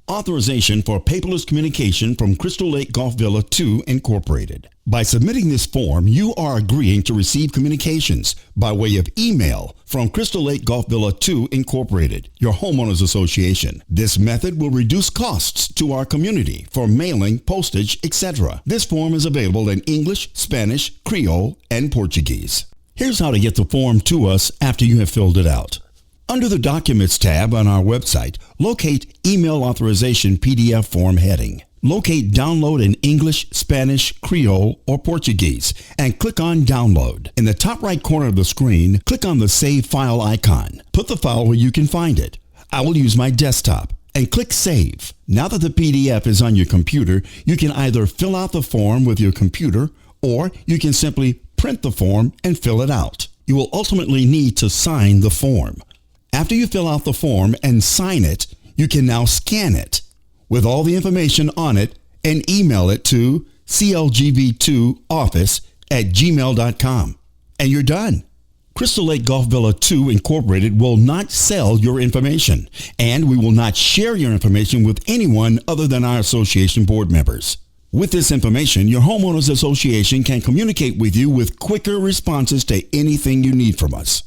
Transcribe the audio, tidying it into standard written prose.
Authorization for paperless communication from Crystal Lake Golf Villa 2 Incorporated. By submitting this form, you are agreeing to receive communications by way of email from Crystal Lake Golf Villa 2 Incorporated, your homeowners association. This method will reduce costs to our community for mailing, postage, etc. This form is available in English, Spanish, Creole, and Portuguese. Here's how to get the form to us after you have filled it out. Under the Documents tab on our website, locate Email Authorization PDF Form heading. Locate Download in English, Spanish, Creole, or Portuguese, and click on Download. In the top right corner of the screen, click on the Save File icon. Put the file where you can find it. I will use my desktop, and click Save. Now that the PDF is on your computer, you can either fill out the form with your computer, or you can simply print the form and fill it out. You will ultimately need to sign the form. After you fill out the form and sign it, you can now scan it with all the information on it and email it to clgv2office@gmail.com. And you're done. Crystal Lake Golf Villa 2 Incorporated will not sell your information, and we will not share your information with anyone other than our association board members. With this information, your homeowners association can communicate with you with quicker responses to anything you need from us.